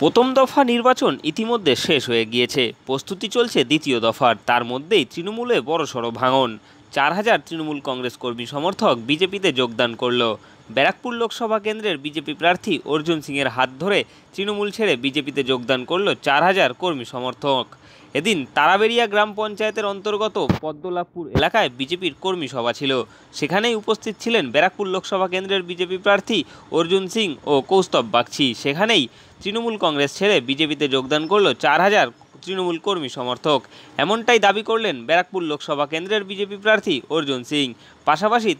প্রথম দফা নির্বাচন ইতিমধ্যে শেষ হয়ে গিয়েছে। প্রস্তুতি চলছে দ্বিতীয় দফার। তার মধ্যেই তৃণমূলে বড়সড় ভাঙন। 4000 তৃণমূল কংগ্রেস কর্মী সমর্থক বিজেপিতে যোগদান করল। ব্যারাকপুর লোকসভা কেন্দ্রের বিজেপি প্রার্থী অর্জুন সিংয়ের হাত ধরে তৃণমূল ছেড়ে বিজেপিতে যোগদান করল 4000 কর্মী সমর্থক। এদিন তারাবেড়িয়া গ্রাম পঞ্চায়েতের অন্তর্গত পদ্মলাভপুর এলাকায় বিজেপির কর্মী সভা ছিল। সেখানেই উপস্থিত ছিলেন ব্যারাকপুর লোকসভা কেন্দ্রের বিজেপি প্রার্থী অর্জুন সিং ও কৌস্তব বাগচি। সেখানেই তৃণমূল কংগ্রেস ছেড়ে বিজেপিতে যোগদান করল 4000 তৃণমূল কর্মী সমর্থক। এমনটাই দাবি করলেন ব্যারাকপুর লোকসভা কেন্দ্রের বিজেপি প্রার্থী অর্জুন সিং। পাশাপাশি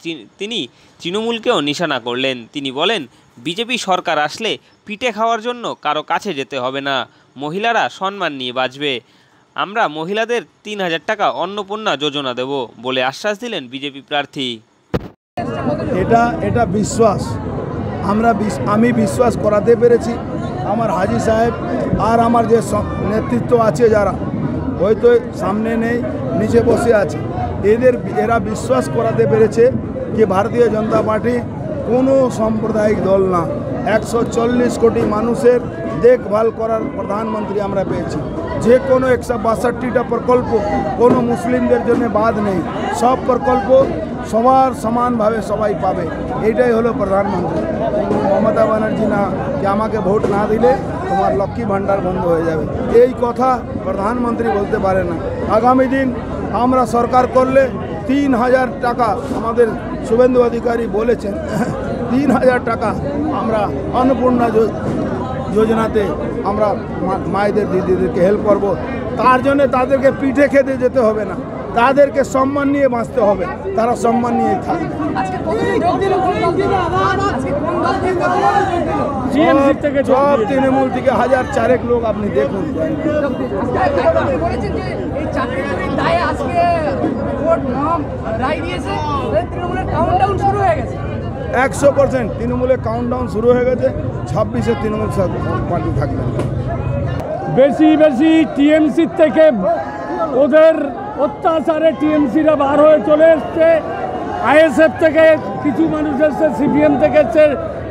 তিনি তৃণমূলকেও নিশানা করলেন। তিনি বলেন, বিজেপি সরকার আসলে পিঠে খাওয়ার জন্য কারো কাছে যেতে হবে না, মহিলারা সম্মান নিয়ে বাঁচবে। আমরা মহিলাদের 3000 টাকা অন্নপূর্ণা যোজনা দেব বলে আশ্বাস দিলেন বিজেপি প্রার্থী। এটা বিশ্বাস আমি বিশ্বাস করাতে পেরেছি। আমার হাজি সাহেব আর আমার যে নেতৃত্ব আছে, যারা হয়তো সামনে নেই, নিচে বসে আছে, এরা বিশ্বাস করাতে পেরেছে যে ভারতীয় জনতা পার্টি কোনো সাম্প্রদায়িক দল না। 140 কোটি মানুষের দেখভাল করার প্রধানমন্ত্রী আমরা পেয়েছি। যে কোনো 162টা প্রকল্প কোনো মুসলিমদের জন্য বাদ নেই। সব প্রকল্প সবার সমানভাবে সবাই পাবে। এইটাই হলো প্রধানমন্ত্রী। মমতা ব্যানার্জি না যে আমাকে ভোট না দিলে তোমার লক্ষ্মী ভাণ্ডার বন্ধ হয়ে যাবে, এই কথা প্রধানমন্ত্রী বলতে পারে না। আগামী দিন আমরা সরকার করলে 3000 টাকা আমাদের শুভেন্দু অধিকারী বলেছেন, 3000 টাকা আমরা অন্নপূর্ণা যোজনাতে আমরা মায়েদের দিদিদেরকে হেল্প করব। তার জন্য তাদেরকে পিঠে খেতে যেতে হবে না, তাদেরকে সম্মান নিয়ে বাঁচতে হবে, তারা সম্মান নিয়ে থাকবে। সব তৃণমূল থেকে 1004 লোক আপনি দেখুন। 100% তৃণমূলের কাউন্টডাউন শুরু হয়ে গেছে। 26-এ তৃণমূল পার্টি থাকবে। বেশি টিএমসির থেকে ওদের অত্যাচারে টিএমসিরা বার হয়ে চলে এসছে। আইএসএফ থেকে কিছু মানুষ এসছে, সিপিএম থেকে এসছে,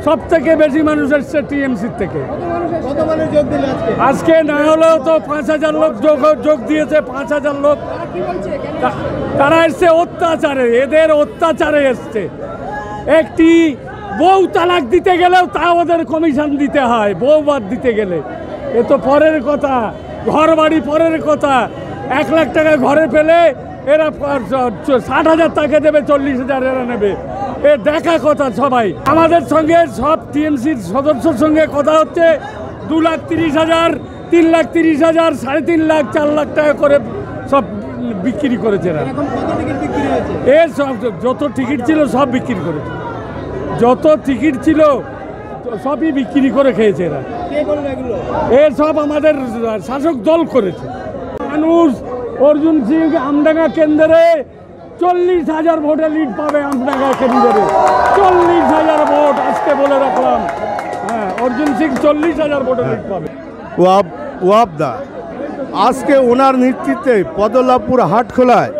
সব থেকে বেশি মানুষ এসছে টিএমসির থেকে। আজকে না হলেও তো 5000 লোক যোগ দিয়েছে। 5000 লোক তারা এসছে অত্যাচারে, এদের অত্যাচারে এসছে। একটি বউ তালাক দিতে গেলেও তা ওদের কমিশন দিতে হয়, বউ বাদ দিতে গেলে। এ তো পরের কথা, ঘর বাড়ি পরের কথা। 1 লাখ টাকা ঘরে পেলে এরা 60,000 টাকা দেবে, 40,000 এরা নেবে। এ দেখা কথা সবাই। আমাদের সঙ্গে সব টিএমসির সদস্যর সঙ্গে কথা হচ্ছে। 2,30,000, 3,30,000, 3.5 লাখ, 4 লাখ টাকা করে সব বিক্রি করেছে এরা। এ সব যত টিকিট ছিল সব বিক্রি করেছে, যত টিকিট ছিল সবই বিক্রি করে খেয়েছে এরা। এ সব আমাদের শাসক দল করেছে। মানুষ অর্জুন সিং আমডাঙ্গা কেন্দ্রে 40,000 ভোটে লিড পাবে। আমডাঙ্গা কেন্দ্রে 40,000 ভোট আজকে বলে রাখলাম। হ্যাঁ, অর্জুন সিং 40,000 ভোটে লিড পাবে। ওয়াবদা আজকে ওনার নেতৃত্বে পদ্মলাভপুর হাটখোলায়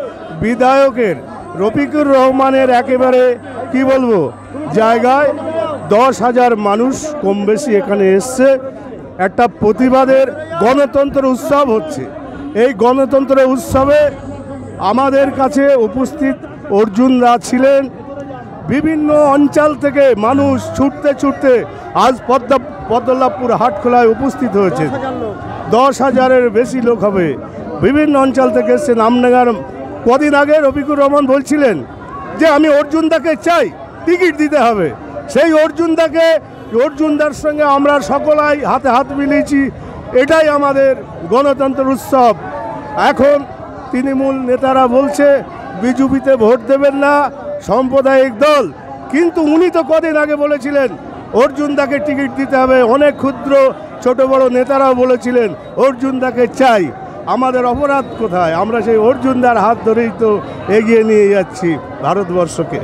বিধায়কের রফিকুর রহমানের একেবারে কি বলবো জায়গায় 10,000 মানুষ কম বেশি এখানে এসছে। একটা প্রতিবাদের গণতন্ত্র উৎসব হচ্ছে। এই গণতন্ত্র উৎসবে আমাদের কাছে উপস্থিত অর্জুনরা ছিলেন। বিভিন্ন অঞ্চল থেকে মানুষ ছুটতে আজ পদ্মলাভপুর হাটখোলায় উপস্থিত হয়েছে। 10,000-এর বেশি লোক হবে। বিভিন্ন অঞ্চল থেকে এসছে। আমডাঙ্গার কদিন আগে রফিকুর রহমান বলছিলেন যে আমি অর্জুনদাকে চাই, টিকিট দিতে হবে। সেই অর্জুনদার সঙ্গে আমরা সকলাই হাতে হাত মিলিয়েছি। এটাই আমাদের গণতন্ত্র উৎসব। এখন তৃণমূল নেতারা বলছে বিজেপিতে ভোট দেবেন না, সাম্প্রদায়িক দল। কিন্তু উনি তো কদিন আগে বলেছিলেন অর্জুনদাকে টিকিট দিতে হবে। অনেক ক্ষুদ্র ছোট বড় নেতারাও বলেছিলেন অর্জুনদাকে চাই। আমাদের অপরাধ কোথায়? আমরা সেই অর্জুনদার হাত ধরেই তো এগিয়ে নিয়ে যাচ্ছি ভারতবর্ষকে।